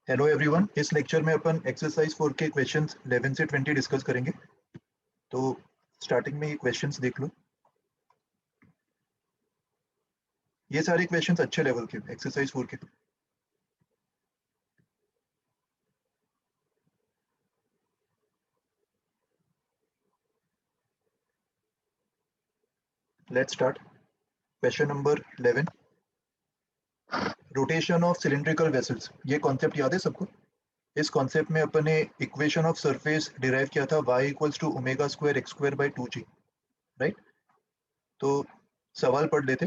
Hello everyone, इस lecture में अपन exercise 4 के क्वेश्चंस 11 से 20 डिस्कस करेंगे। तो स्टार्टिंग में ये क्वेश्चंस देख लो। ये सारे क्वेश्चंस अच्छे लेवल के एक्सरसाइज 4 के। Let's start. Question number 11, rotation of cylindrical vessels. ये कॉन्सेप्ट याद है सबको? इस कॉन्सेप्ट में अपन ने इक्वेशन ऑफ सरफेस डिराइव किया था, y equals to omega square x square by 2g, right? तो सवाल पढ़ लेते।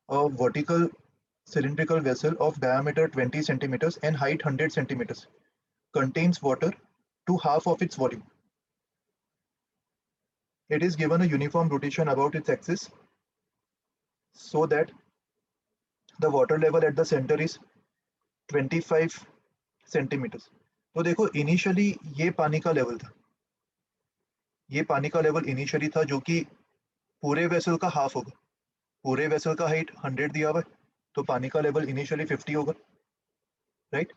A vertical cylindrical vessel of diameter 20 centimeters and height 100 centimeters contains water to half of its volume. It is given a uniform rotation about its axis so that the water level at the center is 25 centimeters. तो देखो initially ये पानी का level था, ये पानी का level initially था जो कि पूरे वेसल का हाफ होगा। पूरे वेसल का हाइट 100 दिया हुआ है, तो पानी का लेवल इनिशियली 50 होगा, राइट?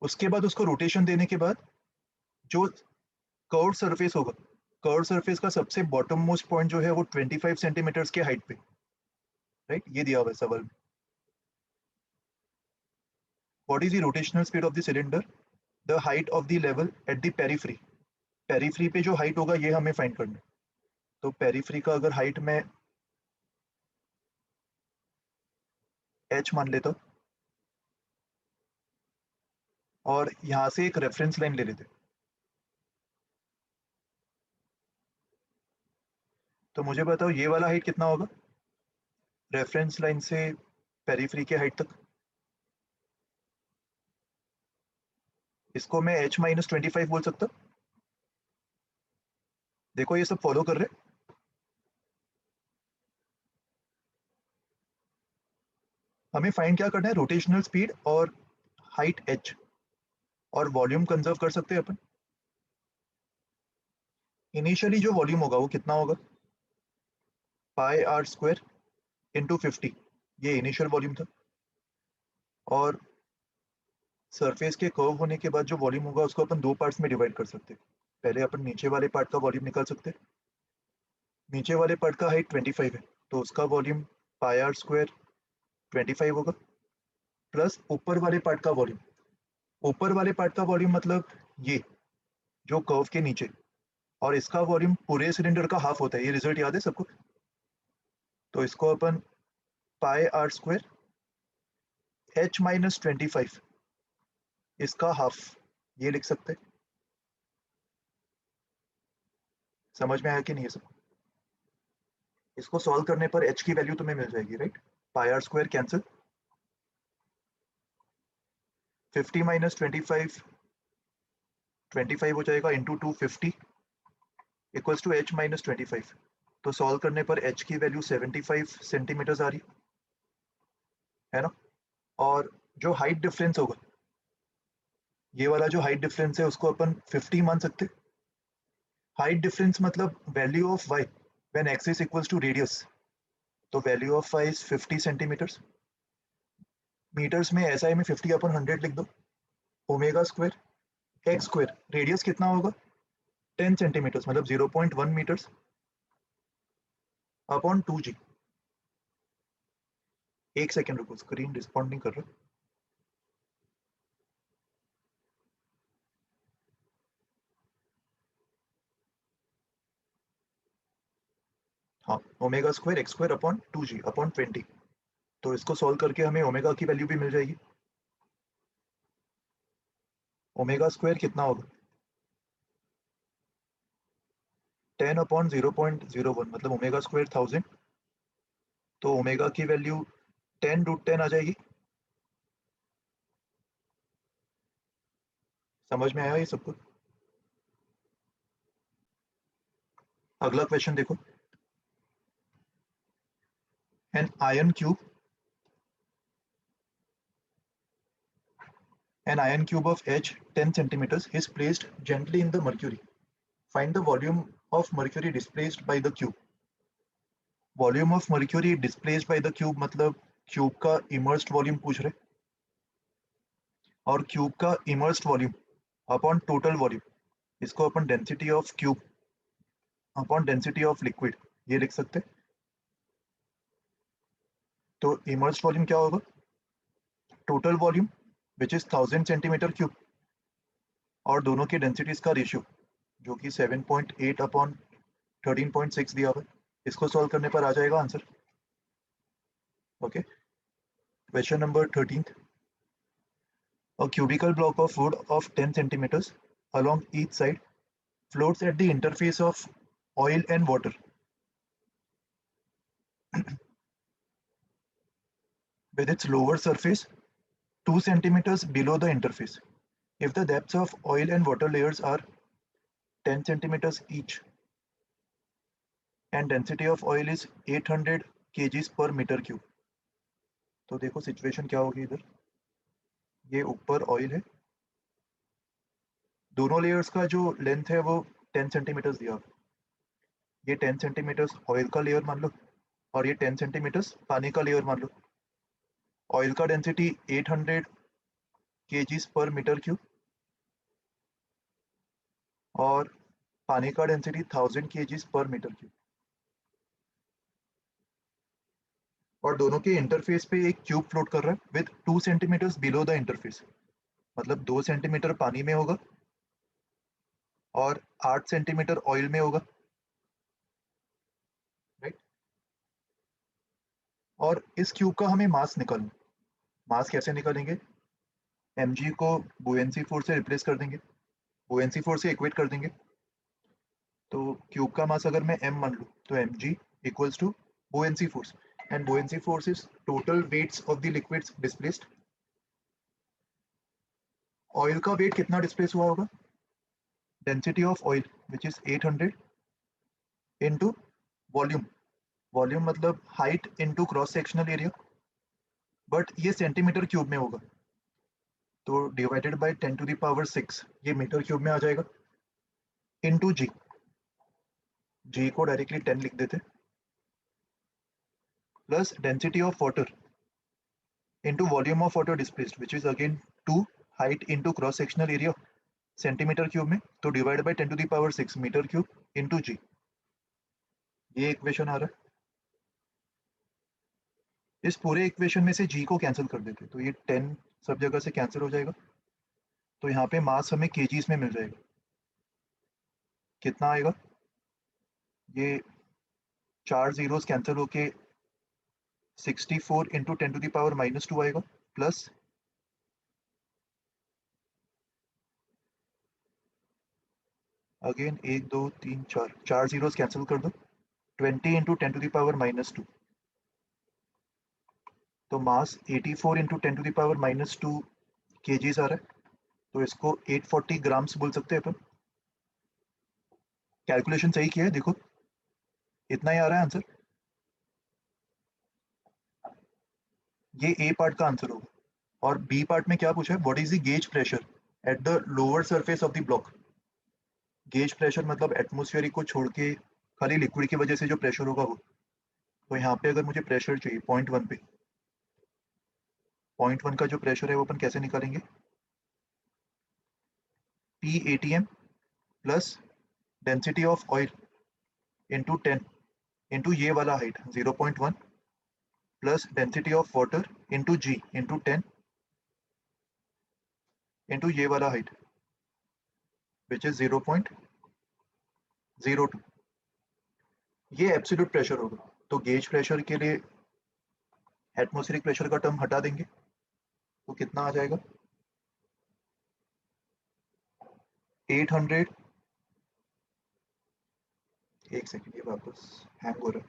उसके बाद उसको रोटेशन देने के बाद जो कर्व सरफेस होगा, कर्व सरफेस का सबसे बॉटम मोस्ट पॉइंट जो है वो 25 सेंटीमीटर्स के हाइट पे, राइट? ये दिया हुआ है सवाल में। What is the rotational speed of the cylinder, the height of the level at the periphery. Periphery पे जो हाइट होगा ये हमें फाइंड करना है। तो पेरिफ्री का अगर हाइट में h मान लेता और यहां से एक रेफरेंस लाइन ले लेते, तो मुझे बताओ ये वाला हाइट कितना होगा रेफरेंस लाइन से पेरिफ्री के हाइट तक? इसको मैं h-25 बोल सकता। देखो ये सब फॉलो कर रहे। हमें फाइंड क्या करना है, रोटेशनल स्पीड और हाइट h, और वॉल्यूम कंजर्व कर सकते हैं अपन। इनिशियली जो वॉल्यूम होगा वो कितना होगा, पाई आर स्क्वायर इंटू 50, ये इनिशियल वॉल्यूम था। और सरफेस के कर्व होने के बाद जो वॉल्यूम होगा उसको अपन दो पार्ट्स में डिवाइड कर सकते हैं। पहले अपन नीचे वाले पार्ट का वॉल्यूम निकाल सकते हैं। नीचे वाले पार्ट का हाइट 25 है, तो उसका वॉल्यूम पाई आर स्क्वायर 25 होगा, प्लस ऊपर वाले पार्ट का वॉल्यूम। ऊपर वाले पार्ट का वॉल्यूम मतलब ये जो कर्व के नीचे, और इसका वॉल्यूम पूरे सिलेंडर का हाफ होता है। ये रिजल्ट याद है सबको? तो इसको अपन पाई आर स्क्वायर h-25 इसका हाफ ये लिख सकते हैं। समझ में आया कि नहीं ये सब? इसको सॉल्व करने पर h की वैल्यू तुम्हें मिल जाएगी, right? Pi r square cancel, 50 - 25 25 हो जाएगा इंटू 250 इक्वल्स टू h-25। तो सॉल्व करने पर h की वैल्यू 75 सेंटीमीटर आ रही है ना। और जो हाइट डिफरेंस होगा, ये वाला जो हाइट डिफरेंस है उसको अपन 50 मान सकते। हाइट डिफरेंस मतलब value of y when x is equals to radius, तो value of y is 50 centimetres. Metres में SI में 50 अपन 100 लिख दो। Omega square x square, radius कितना होगा 10 सेंटीमीटर्स मतलब 0.1 मीटर्स अपॉन 2g। एक सेकेंड रुको, स्क्रीन रिस्पॉन्ड नहीं कर रहा। हाँ, omega square x square upon 2g upon 20। तो इसको सॉल्व करके हमें ओमेगा की वैल्यू भी मिल जाएगी। ओमेगा स्क्वायर कितना होगा 10 अपॉन 0.01 मतलब ओमेगा स्क्वायर 1000। तो ओमेगा की वैल्यू 10√10 आ जाएगी। समझ में आया ये सब कुछ? अगला क्वेश्चन देखो। An iron cube, an iron cube of H 10 centimeters is placed gently in the mercury. Find the volume of mercury displaced by the cube. Volume of mercury displaced by the cube मतलब cube का immersed volume पूछ रहे, और cube का immersed volume upon total volume, इसको अपन density of cube upon density of liquid ये लिख सकते हैं। तो इमर्स्ड वॉल्यूम क्या होगा, total volume which is 1000 centimetre cube, और दोनों की डेंसिटीज का रेशियो जो कि 7.8 अपॉन 13.6 दिया हुआ है। इसको सॉल्व करने पर आ जाएगा answer. Okay, question number 13। A cubical block of wood of 10 centimeters along each side floats at the interface of oil and water with its lower surface 2 centimeters below the interface. If the depths of oil and water layers are 10 centimeters each and density of oil is 800 kgs per meter cube. तो देखो situation क्या होगी इधर, ये ऊपर oil है, दोनों layers का जो लेंथ है वो 10 सेंटीमीटर्स दिया, ये 10 सेंटीमीटर्स ऑयल का लेयर मान लो और ये 10 सेंटीमीटर्स पानी का लेयर मान लो। ऑयल का डेंसिटी 800 kgs पर मीटर क्यूब और पानी का डेंसिटी 1000 kgs पर मीटर क्यूब, और दोनों के इंटरफेस पे एक क्यूब फ्लोट कर रहा है with 2 centimetres below the interface, मतलब 2 सेंटीमीटर पानी में होगा और 8 सेंटीमीटर ऑयल में होगा, राइट। और इस क्यूब का हमें मास निकालना, मास कैसे निकालेंगे, mg को बुएंसी फोर्स से रिप्लेस कर देंगे, बुएंसी फोर्स से इक्वेट कर देंगे। तो क्यूब का मास अगर मैं m मान लूँ तो mg equals to buoyancy force, and buoyancy force is total weights of the liquids displaced. Oil का वेट कितना डिस्प्लेस हुआ होगा, density of oil which is 800 into volume, volume मतलब height into cross sectional area, but ये centimetre cube में होगा तो divided by 10 to the power 6 ये मीटर क्यूब में आ जाएगा, इनटू जी, जी को डायरेक्टली 10 लिख देते, plus density of water into volume of water displaced which is again 2 height into cross sectional area centimetre cube में, तो divide by 10 to the power 6 metre cube into g, ये equation आ रहा है। इस पूरे इक्वेशन में से जी को कैंसिल कर देते तो ये 10 सब जगह से कैंसिल हो जाएगा, तो यहाँ पे मास हमें केजीज में मिल जाएगा, कितना आएगा, ये 4 जीरोस कैंसिल होके 64 इंटू 10 टू द पावर -2 आएगा, प्लस अगेन 1 2 3 4 4 जीरोस कैंसिल कर दो, 20 इंटू 10 टू द पावर -2, तो mass 84 into 10 to the power -2 kgs आ रहा है, तो इसको 840 ग्राम्स बोल सकते हैं अपन। कैलकुलेशन सही किया है, देखो इतना ही आ रहा है आंसर, ये ए पार्ट का आंसर होगा। और बी पार्ट में क्या पूछा है, what is the gauge pressure at the lower surface of the block, gauge pressure मतलब एटमोस्फेरिक को छोड़ के खाली लिक्विड की वजह से जो प्रेशर होगा वो, तो यहाँ पे अगर मुझे प्रेशर चाहिए पॉइंट 1 पे, पॉइंट 1 का जो प्रेशर है वो अपन कैसे निकालेंगे, P ATM plus density of oil into 10 into ये वाला height 0.1 plus density of water into g into 10 into ये वाला हाइट विच इज 0.02, ये एब्सोल्यूट प्रेशर होगा। तो गेज प्रेशर के लिए एटमॉस्फेरिक प्रेशर का टर्म हटा देंगे तो कितना आ जाएगा, 800, एक सेकेंड ये वापस हैंग हो रहा है,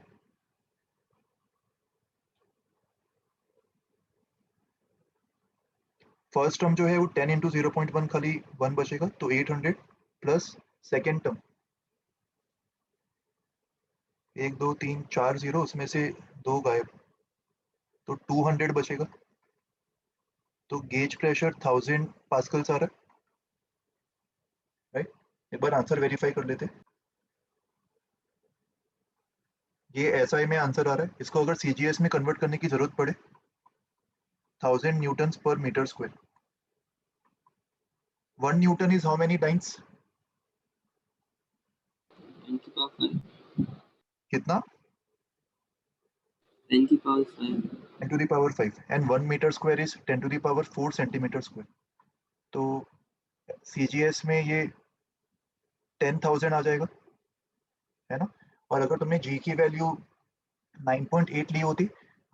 फर्स्ट टर्म जो है वो 10 इंटू 0.1 खाली 1 बचेगा तो 800 प्लस सेकेंड टर्म 1 2 3 4 जीरो उसमें से 2 गायब तो 200 बचेगा, तो गेज प्रेशर 1000 पास्कल्स आ रहा है, राइट। एक बार आंसर वेरीफाई कर लेते हैं, ये एसआई में आंसर आ रहा है, इसको अगर सीजीएस में कन्वर्ट करने की जरूरत पड़े 1000 newtons per meter square. 1 newton is how many times? 10 की पावर 5. कितना? 10 की power 5. 10 to the power 5 and 1 meter square is 10 to the power 4 centimeter square. तो CGS में ये 10,000 आ जाएगा, है ना? और अगर तुमने G की वैल्यू 9.8 ली होती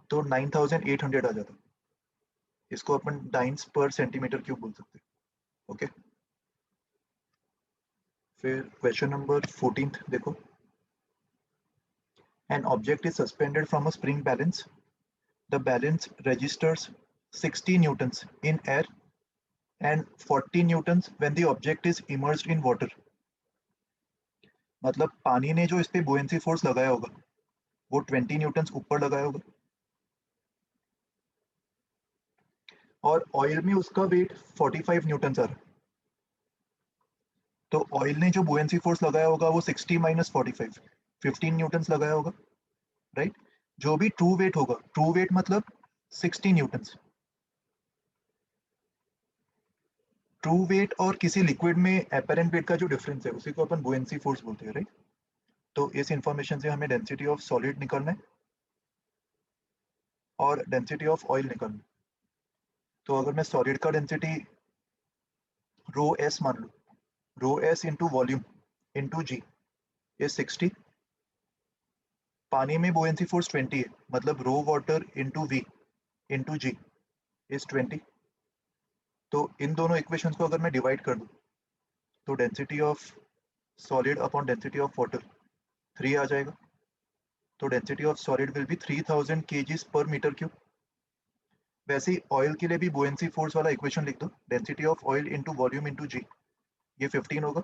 तो 9,800 आ जाता. इसको अपन डाइन्स पर सेंटीमीटर क्यूब बोल सकते हैं. ओके, फिर क्वेश्चन नंबर 14 देखो. An object is suspended from a spring balance. The balance registers 60 newtons in air and 40 newtons when the object is immersed in water. मतलब पानी ने जो इस पे बुएंसी फोर्स लगाया होगा वो 20 न्यूटन्स ऊपर लगाया होगा और ऑयल में उसका वेट 45 न्यूटन्स आ रहा है. तो ऑयल ने जो बुएंसी फोर्स लगाया होगा वो 60 माइनस 45 15 न्यूटन्स लगाया होगा, राइट? जो भी ट्रू वेट होगा, ट्रू वेट मतलब 60 न्यूटन्स. ट्रू वेट और किसी लिक्विड में एपरेंट वेट का जो डिफरेंस है उसी को अपन बुएंसी फोर्स बोलते हैं, राइट? तो इस इंफॉर्मेशन से हमें डेंसिटी ऑफ सॉलिड निकालना है और डेंसिटी ऑफ ऑयल निकालना है. तो अगर मैं सॉलिड का डेंसिटी रो एस मान लूँ, rho s into volume into g is 60. पानी में बुएंसी फोर्स 20 है, मतलब rho water into v into g is 20. तो इन दोनों इक्वेशंस को अगर मैं डिवाइड कर दूं तो density of solid upon density of water 3 आ जाएगा. तो density of solid will be 3000 kgs पर मीटर क्यूब. वैसे ही ऑयल के लिए भी बुएंसी फोर्स वाला इक्वेशन लिख दो. Density of oil into volume into g, ये 15 होगा.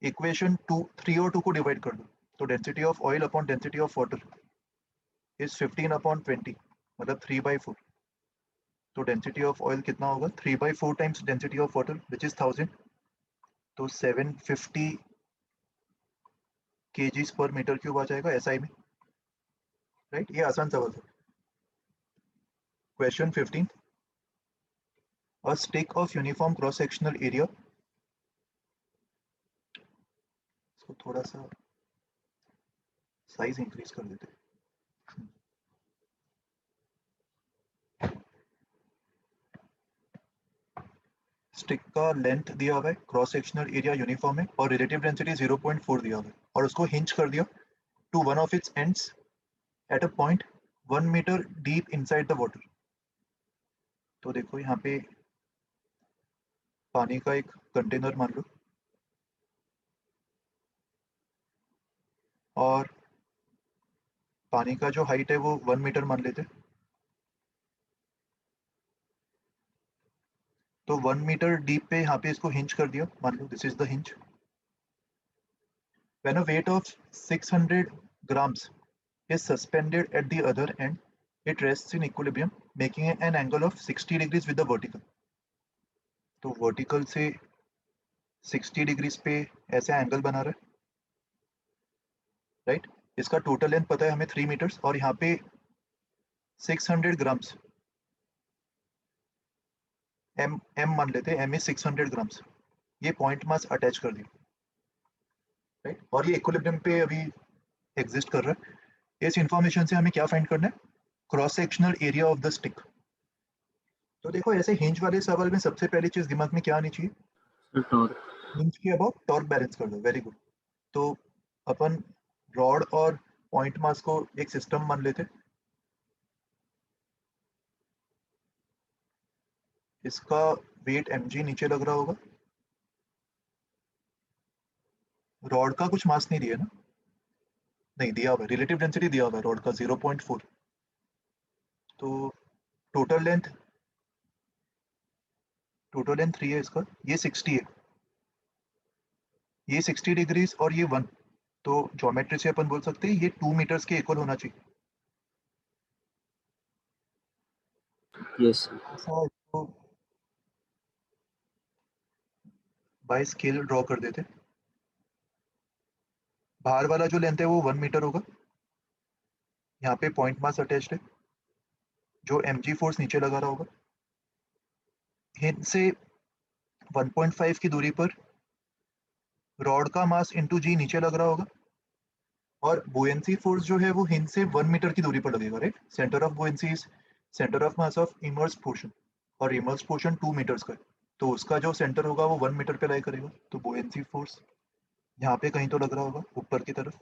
इक्वेशन 2 3 और 2 को डिवाइड कर दो तो density of oil upon density of water is 15 upon 20, मतलब 3/4. तो डेंसिटी ऑफ ऑयल कितना होगा? 3/4 times density of water which is 1000. तो 750 kgs पर मीटर क्यूब आ जाएगा SI में, राइट? ये आसान सवाल था. Question 15. A stick of uniform cross sectional area. इसको थोड़ा सा साइज इंक्रीज कर देते हैं. स्टिक का लेंथ दिया हुआ है, क्रॉस सेक्शनल एरिया यूनिफॉर्म है और रिलेटिव डेंसिटी 0.4 दिया हुआ है और उसको हिंज कर दिया to one of its ends at a point 1 metre deep inside the water. तो देखो यहाँ पे पानी का एक कंटेनर मान लो और पानी का जो हाइट है वो 1 मीटर मान लेते. तो 1 मीटर डीप पे यहाँ पे इसको हिंज कर दिया, मान लो this is the hinge. When a weight of 600 grams is suspended at the other end, it rests in equilibrium, making an angle of 60 degrees with the vertical. तो वर्टिकल से 60 डिग्रीज पे ऐसा एंगल बना रहा है, राइट? इसका total length पता है हमें 3 मीटर्स और यहाँ पे 600 ग्राम्स, एम मान लेते हैं, एम इज 600 ग्राम्स. ये पॉइंट मास अटैच कर दिया, राइट? और ये इक्विलिब्रियम पे अभी एग्जिस्ट कर रहा है. इस इंफॉर्मेशन से हमें क्या फाइंड करना है? Cross sectional area of the stick. तो देखो ऐसे हिंज वाले सवाल में सबसे पहली चीज दिमाग में क्या आनी चाहिए? टॉर्क. हिंज के अबाउट टॉर्क बैलेंस कर दो, वेरी गुड. तो अपन रॉड और पॉइंट मास को एक सिस्टम मान लेते. इसका वेट mg नीचे लग रहा होगा. रॉड का कुछ मास नहीं दिया ना? नहीं दिया हुआ, रिलेटिव डेंसिटी दिया हुआ है रॉड का 0.4. तो टोटल लेंथ 3 है इसका, ये 60 है, ये 60 डिग्रीज और ये 1. तो ज्योमेट्री से अपन बोल सकते हैं ये 2 मीटर्स के इक्वल होना चाहिए. यस. ऐसा इसको बाय स्केल ड्रॉ कर देते. बाहर वाला जो लेंथ है वो 1 मीटर होगा. यहाँ पे पॉइंट मास अटैच्ड है. जो mg फोर्स नीचे लगा रहा होगा, हिंज से 1.5 की दूरी पर रॉड का मास इंटू जी नीचे लग रहा होगा, और बुएंसी फोर्स जो है वो हिंज से 1 मीटर की दूरी पर लगेगा, right. Centre of buoyancy is centre of mass of immerse portion, और इमर्स पोर्शन 2 मीटर्स का है, तो उसका जो सेंटर होगा वो 1 मीटर पे लाई करेगा। तो बुएंसी फोर्स यहाँ पे कहीं तो लग रहा होगा ऊपर की तरफ।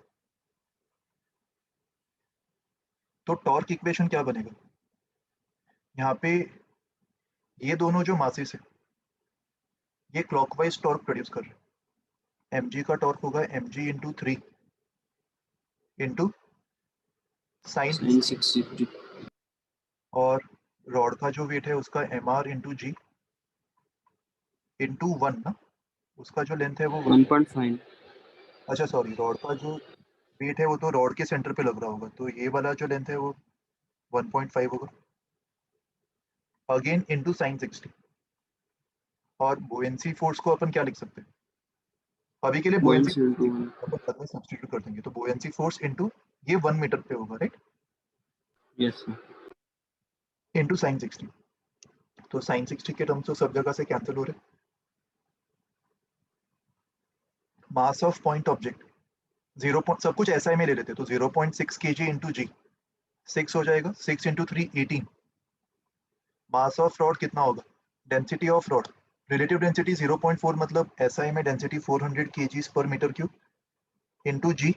तो टॉर्क इक्वेशन क्या बनेगा, यहाँ पे ये दोनों जो मासेस है ये क्लॉकवाइज टॉर्क प्रोड्यूस कर रहे हैं। mg का टॉर्क होगा mg into 3 into sine, sine 60 और रॉड का जो वेट है उसका mr इंटू जी इंटू 1 ना, उसका जो लेंथ है वो 1.5 अच्छा सॉरी, रॉड का जो वेट है वो तो रॉड के सेंटर पे लग रहा होगा, तो ये वाला जो लेंथ है वो 1.5 होगा, अगेन इंटू साइन 60। और बुएंसी फोर्स को अपन क्या लिख सकते हैं, अभी के लिए बुएंसी 1/1 अपन बाद में सब्स्टिट्यूट कर देंगे, तो बुएंसी फोर्स इंटू ये 1 मीटर पे होगा, right, yes sir into sine 60। तो साइन 60 के टर्म्स तो सब जगह से कैंसिल हो रहे। मास ऑफ पॉइंट ऑब्जेक्ट 0 सब कुछ ऐसा ही में ले लेते, तो 0.6 kg इंटू जी 6 हो जाएगा, 6 इंटू 3 18। मास ऑफ रॉड कितना होगा, density of rod relative density 0.4, मतलब एसआई में डेंसिटी 400 kg पर metre cube into g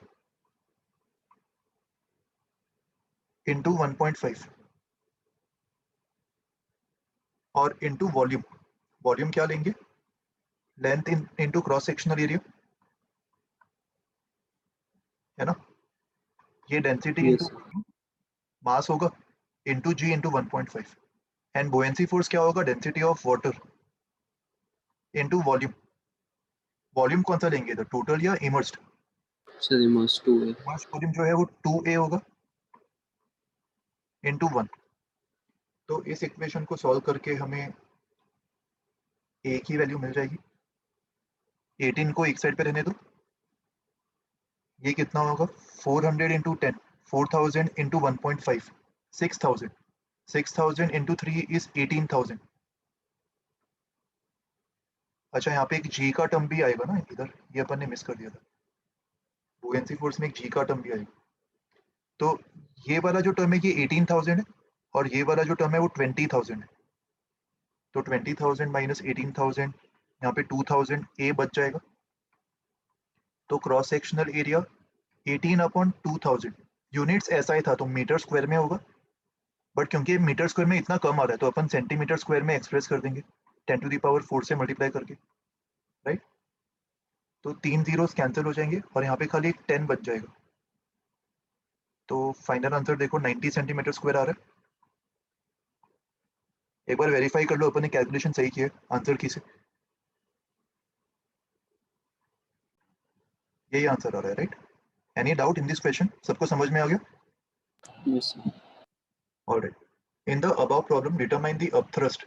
into 1.5 और इंटू वॉल्यूम। वॉल्यूम क्या लेंगे, length into cross sectional area, है ना, ये डेंसिटी इंटू यस मास होगा into g into 1.5। And buoyancy force क्या होगा, density of water into volume. Volume कौन सा लेंगे इधर, टोटल या इमर्स्ड, सर इमर्स 2 है इमर्स्ड वॉल्यूम जो है वो 2a होगा इंटू 1। तो इस इक्वेशन को सॉल्व करके हमें a की वैल्यू मिल जाएगी, 18 को एक साइड पे रहने दो, ये कितना होगा 400 इंटू 10, 4000 इंटू 1.5 6000, 6000 इंटू 3 इज 18,000। अच्छा यहाँ पे एक जी का टर्म भी आएगा ना इधर, ये अपन ने मिस कर दिया था, बुएंसी फोर्स में एक जी का टर्म भी आएगा। तो ये वाला जो टर्म है ये 18,000 है, और ये वाला जो टर्म है वो 20,000 है, तो 20,000 माइनस 18,000, यहाँ पे 2,000 ए बच जाएगा। तो cross sectional area 18 upon 2,000, units ऐसा ही था तो मीटर स्क्वायर में होगा, बट क्योंकि मीटर स्क्वायर में इतना कम आ रहा है तो अपन सेंटीमीटर स्क्वायर में एक्सप्रेस कर देंगे 10 टू द पावर 4 से मल्टीप्लाई करके, राइट। तो 3 जीरोस कैंसिल हो जाएंगे और यहाँ पे खाली एक 10 बच जाएगा। तो फाइनल आंसर देखो 90 सेंटीमीटर स्क्वायर आ रहा है। एक बार वेरीफाई कर लो अपन ने कैलकुलेशन सही की है आंसर की से, यही आंसर आ रहा है, right. Any doubt in this question, सबको समझ में आ गया, yes sir alright. In the above problem, determine the upthrust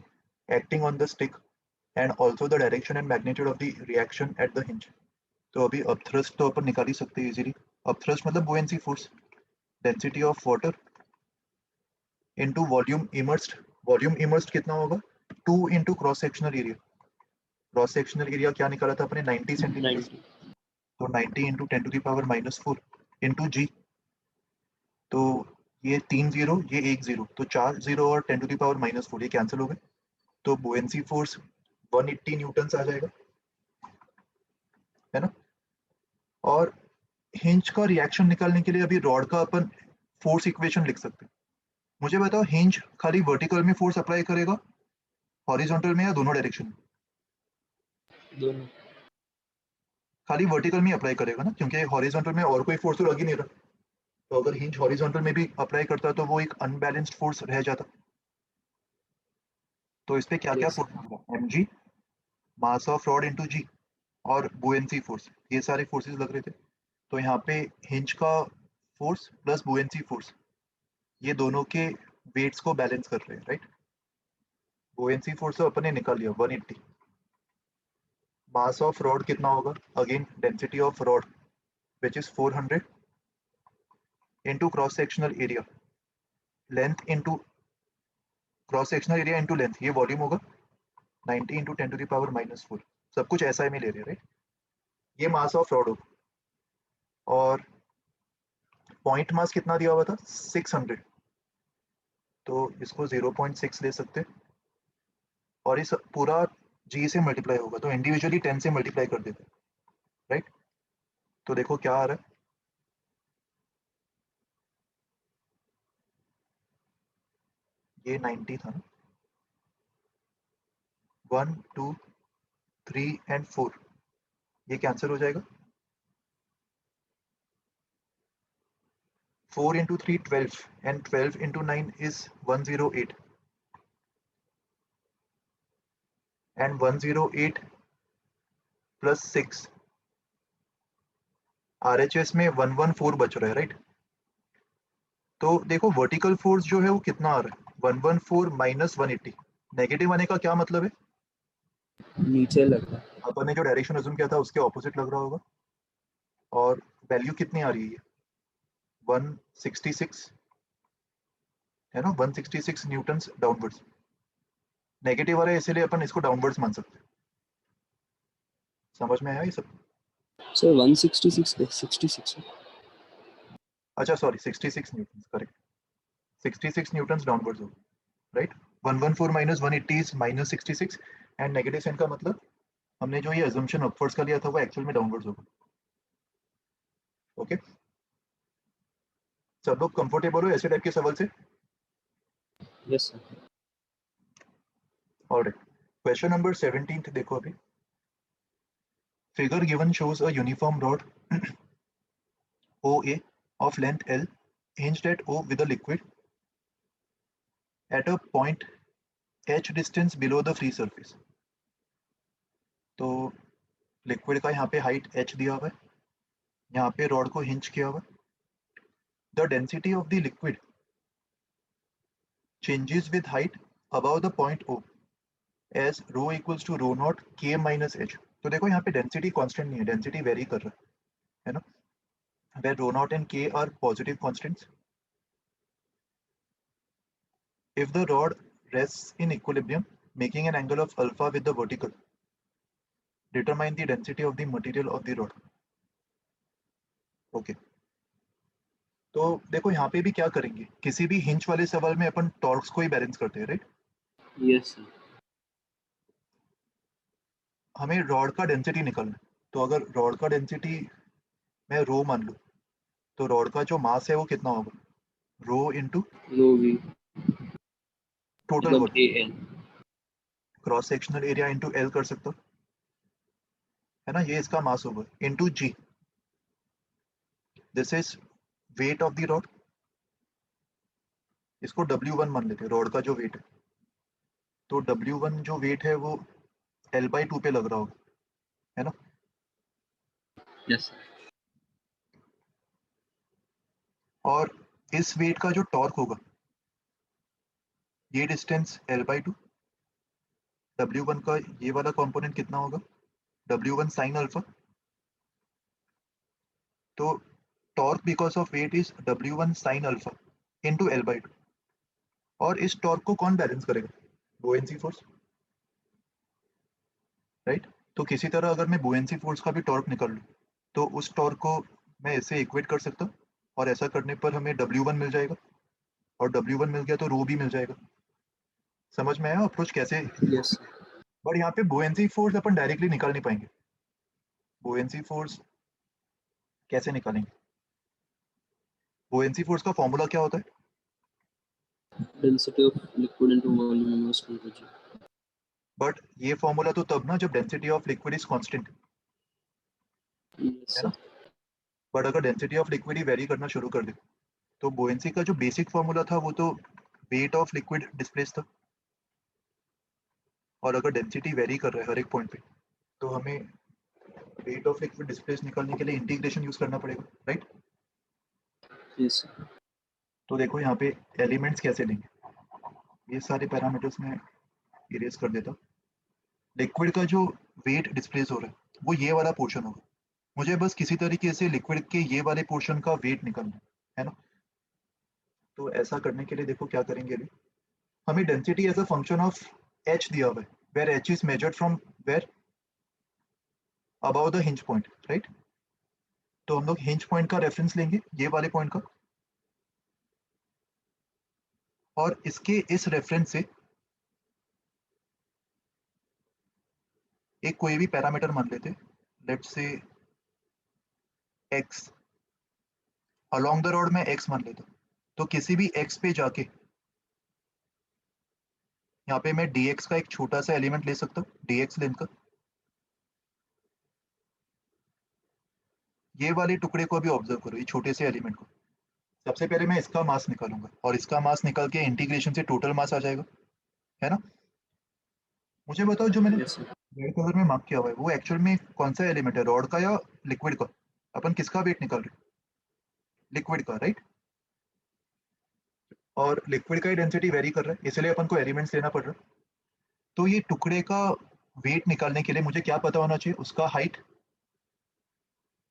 acting on the stick and also the direction and magnitude of the reaction at the hinge. तो अभी upthrust तो अपन निकाल ही सकते हैं इजीली। upthrust मतलब buoyancy force, density of water into volume immersed। volume immersed कितना होगा 2 into cross sectional area। cross sectional area क्या निकाला था अपने 90 सेंटीमीटर, 90 तो 90 into 10 to the power minus 4 into g। तो ये 3 जीरो ये 1 जीरो, तो 4 जीरो और 10 टू द पावर माइनस 4 ये कैंसिल हो गए, तो बुएंसी फोर्स 180 न्यूटन आ जाएगा, है ना। और हिंज का रिएक्शन निकालने के लिए अभी रॉड का अपन फोर्स इक्वेशन लिख सकते हैं। मुझे बताओ हिंज खाली वर्टिकल में फोर्स अप्लाई करेगा, हॉरिजॉन्टल में या दोनों डायरेक्शन में, दोनों खाली वर्टिकल में अप्लाई करेगा ना, क्योंकि हॉरिजॉन्टल में और कोई फोर्स तो लग ही नहीं रहा। तो अगर हिंज हॉरिजॉन्टल में भी अप्लाई करता तो वो एक अनबैलेंस्ड फोर्स रह जाता। तो इस पे क्या क्या यस फोर्स होगा, mg mass of rod into G और बुएंसी फोर्स, ये सारे फोर्सेस लग रहे थे। तो यहाँ पे हिंज का फोर्स प्लस बुएंसी फोर्स ये दोनों के वेट्स को बैलेंस कर रहे हैं, राइट। बुएंसी फोर्स तो अपन ने निकाल लिया 180। मास ऑफ रॉड कितना होगा, again density of rod which is 400 into cross sectional area, length into cross sectional area into length, ये वॉल्यूम होगा 90 इंटू 10⁻⁻⁴, सब कुछ ऐसा में ले रहे हैं, राइट। ये मास ऑफ रॉड होगा और पॉइंट मास कितना दिया हुआ था 600, तो इसको 0.6 ले सकते हैं और इस पूरा जी से मल्टीप्लाई होगा, तो इंडिविजुअली 10 से मल्टीप्लाई कर देते हैं, राइट। तो देखो क्या आ रहा है, ये 90 था ना, 1 2 3 एंड 4, ये कैंसिल हो जाएगा। 4 into 3 12 and 12 into 9 is 108 and 108 plus 6, RHS में 114 बच रहा है, राइट। तो देखो वर्टिकल फोर्स जो है वो कितना आ रहा है, 114 माइनस 180। नेगेटिव आने का क्या मतलब है, नीचे लगा। अपन ने जो डायरेक्शन अज्यूम किया था उसके ऑपोजिट लग रहा होगा। और वैल्यू कितनी आ रही है, 166 है ना, 166 न्यूटन डाउनवर्ड्स। नेगेटिव आ रहा है इसीलिए अपन इसको डाउनवर्ड्स मान सकते हैं। समझ में आया ये सब? सर 166 पे 66 अच्छा sorry, 66 newton, correct, 66 newton downwards होगा, right. 114 minus 180 is minus 66 and negative sign का मतलब हमने जो ये अजम्पशन अपवर्ड्स का लिया था वो एक्चुअल में डाउनवर्ड्स होगा। ओके, सब लोग कंफर्टेबल हो ऐसे टाइप के सवाल से? Yes sir. Alright, question number 17 देखो अभी। Figure given shows a uniform rod OA of length L hinged at O with a liquid at a point h distance below the free surface. तो liquid का यहाँ पे height h दिया हुआ है, यहाँ पे रॉड को हिंज किया हुआ है। The density of the liquid changes with height above the point O as rho equals to rho naught k minus h. तो देखो यहाँ पे डेंसिटी कांस्टेंट नहीं है, डेंसिटी वेरी कर रहा है ना, where rho naught and k are positive constants. If the rod rests in equilibrium, making an angle of alpha with the vertical, determine the density of the material of the rod. Okay. तो देखो यहाँ पे भी क्या करेंगे, किसी भी hinge वाले सवाल में अपन टॉर्क्स को ही बैलेंस करते हैं, राइट। Yes sir. हमें रॉड का डेंसिटी निकालना है, तो अगर रॉड का डेंसिटी मैं रो मान लूँ, तो रॉड का जो मास है वो कितना होगा, rho into rho V total मतलब volume, A N. Cross sectional area into L कर सकता हूँ, है ना, ये इसका मास होगा into G, this is weight of the rod. इसको W1 मान लेते हैं, रॉड का जो वेट है, तो W1 जो वेट है वो L/2 पे लग रहा होगा, है ना। Yes sir. और इस वेट का जो टॉर्क होगा, ये डिस्टेंस L/2, W1 का ये वाला कंपोनेंट कितना होगा, W1 साइन अल्फा। तो torque because of weight is W1 sine alpha into L/2। और इस टॉर्क को कौन बैलेंस करेगा, बुएंसी फोर्स, राइट। तो किसी तरह अगर मैं बुएंसी फोर्स का भी टॉर्क निकाल लूँ, तो उस टॉर्क को मैं इससे इक्वेट कर सकता हूँ, और ऐसा करने पर हमें W1 मिल जाएगा, और W1 मिल गया तो रो भी मिल जाएगा। समझ में आया अप्रोच कैसे? Yes sir. बट यहाँ पे बुएंसी फोर्स अपन डायरेक्टली निकाल नहीं पाएंगे। बुएंसी फोर्स कैसे निकालेंगे, बुएंसी फोर्स का फॉर्मूला क्या होता है, density of liquid into volume mass temperature. But ये फॉर्मूला तो तब ना जब density of liquid is constant, yes है ना। सर। बट अगर density of liquid he very करना शुरू कर दे, तो बुएंसी का जो बेसिक फॉर्मूला था वो तो वेट ऑफ लिक्विड डिस्प्लेस था, और अगर डेंसिटी वेरी कर रहा है हर एक पॉइंट पे, तो हमें वेट ऑफ लिक्विड डिस्प्लेस निकालने के लिए इंटीग्रेशन यूज करना पड़ेगा, राइट। Yes sir. तो देखो यहाँ पे एलिमेंट्स कैसे लेंगे, ये सारे पैरामीटर्स में इरेज कर देता हूँ। लिक्विड का जो वेट डिस्प्लेस हो रहा है वो ये वाला पोर्शन होगा, मुझे बस किसी तरीके से लिक्विड के ये वाले पोर्शन का वेट निकालना है ना। तो ऐसा करने के लिए देखो क्या करेंगे अभी, हमें density as a function of h दिया हुआ है, where h is measured from where about the hinge point, right? तो हम लोग हिंज पॉइंट का रेफरेंस लेंगे, ये वाले पॉइंट का, और इसके इस रेफरेंस से एक कोई भी पैरामीटर मान लेते, let's say x, along the road में x मान लेता, तो किसी भी x पे जाके यहाँ पे मैं dx का एक छोटा सा एलिमेंट ले सकता हूँ, dx लेंथ का। ये वाले टुकड़े को अभी ऑब्जर्व करो, ये छोटे से एलिमेंट को। सबसे पहले मैं इसका मास निकालूंगा, और इसका मास निकाल के इंटीग्रेशन से टोटल मास आ जाएगा, है ना? मुझे बताओ, जो मैंने Yes, sir. रेड कलर में मार्क किया हुआ है वो एक्चुअल में कौन सा एलिमेंट है, रॉड का या लिक्विड का? अपन किसका वेट निकाल रहे हैं? लिक्विड का, राइट? और लिक्विड का ही डेंसिटी वेरी कर रहा है, इसलिए अपन को एलिमेंट्स लेना पड़ रहा है। तो ये टुकड़े का वेट निकालने के लिए मुझे क्या पता होना चाहिए? उसका हाइट,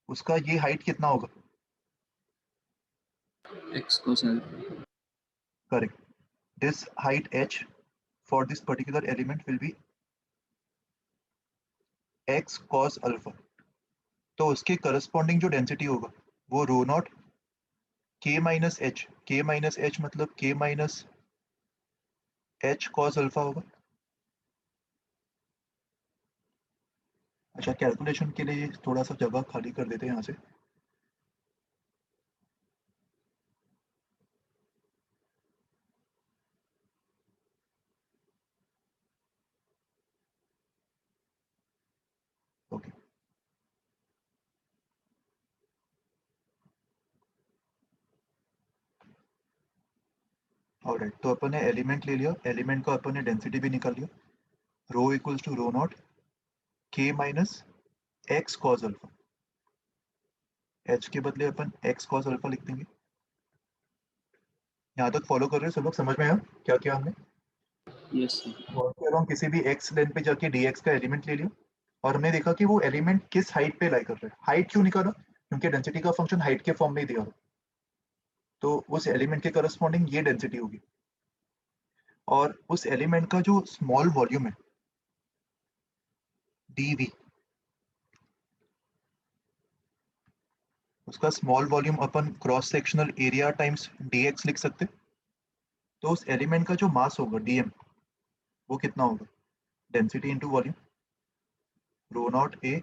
उसका ये हाइट कितना होगा? X cos alpha. Correct. This height h for this particular element will be x cos alpha। तो उसके करस्पॉन्डिंग जो डेंसिटी होगा वो rho naught k minus H, k minus H मतलब k minus H cos alpha होगा। अच्छा, calculation के लिए थोड़ा सा जगह खाली कर देते हैं यहाँ से। Okay, alright. तो अपन ने एलिमेंट ले लिया, एलिमेंट का अपन ने डेंसिटी भी निकाल लिया, rho equals to rho naught k minus x cos alpha. H के बदले अपन एक्स कॉस अल्फा लिख देंगे। यहाँ तक फॉलो कर रहे हो सब लोग? समझ में आया क्या क्या हमने? Yes, sir. और के अलोंग किसी भी एक्स लेंथ पे जाके dx का एलिमेंट ले लिया, और हमने देखा कि वो एलिमेंट किस हाइट पे लाई कर रहा है। हाइट क्यों निकाला? क्योंकि डेंसिटी का फंक्शन हाइट के फॉर्म में ही दिया हो, तो उस एलिमेंट के करस्पॉन्डिंग ये डेंसिटी होगी। और उस एलिमेंट का जो स्मॉल वॉल्यूम है dv, उसका स्मॉल वॉल्यूम अपन cross sectional area times dx लिख सकते। तो उस एलिमेंट का जो मास होगा dm, वो कितना होगा? Density into volume, rho naught a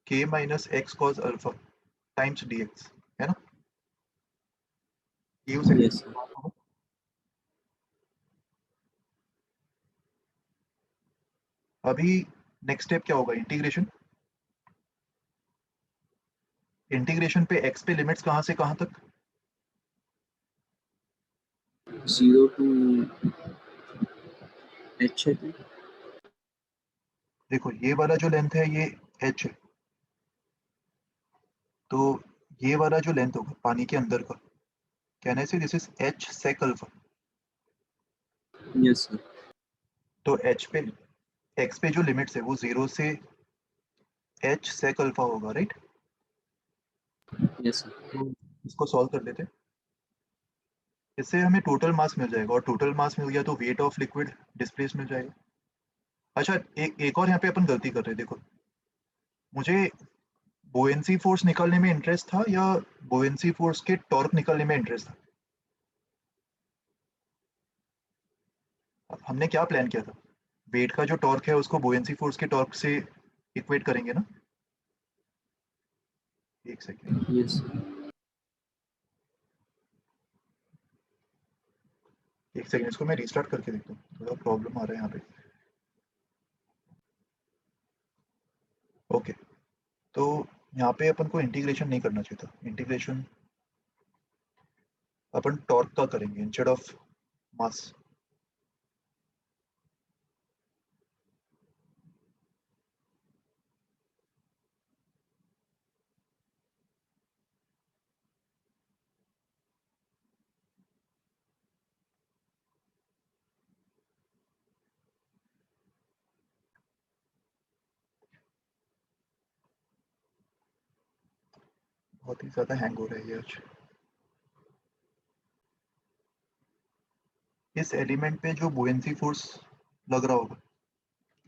k minus x cos alpha times dx, है ना? ये उस Yes, एलिमेंट sir. का मास होगा। अभी नेक्स्ट स्टेप क्या होगा? इंटीग्रेशन। इंटीग्रेशन पे x पे लिमिट्स कहाँ से कहाँ तक? 0 to H, I think. देखो, ये वाला जो लेंथ है ये h है, तो ये वाला जो लेंथ होगा पानी के अंदर का, कहने से this is h sec alpha. Yes, sir. तो h पे, x पे जो लिमिट्स है वो 0 से h sec अल्फा होगा, राइट? Yes, sir. तो इसको सॉल्व कर लेते हैं। इससे हमें टोटल मास मिल जाएगा, और टोटल मास मिल गया तो वेट ऑफ लिक्विड डिस्प्लेस मिल जाएगा। अच्छा, एक और यहाँ पे अपन गलती कर रहे हैं। देखो, मुझे बुएंसी फोर्स निकालने में इंटरेस्ट था या बुएंसी फोर्स के टॉर्क निकालने में इंटरेस्ट था? हमने क्या प्लान किया था? वेट का जो टॉर्क है उसको बुएंसी फोर्स के टॉर्क से इक्वेट करेंगे ना? एक सेकेंड, Yes, sir. एक सेकेंड, इसको मैं रिस्टार्ट करके देखता हूँ, थोड़ा प्रॉब्लम आ रहा है यहाँ पे। ओके, तो यहाँ पे अपन को इंटीग्रेशन नहीं करना चाहिए था। इंटीग्रेशन अपन टॉर्क का करेंगे इंस्टेड ऑफ मास। बहुत ही ज्यादा हैंग हो रहा है ये आज। इस एलिमेंट पे जो बुएंसी फोर्स लग रहा होगा,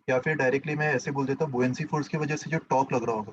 या फिर डायरेक्टली मैं ऐसे बोल देता हूँ बुएंसी फोर्स की वजह से जो टॉर्क लग रहा होगा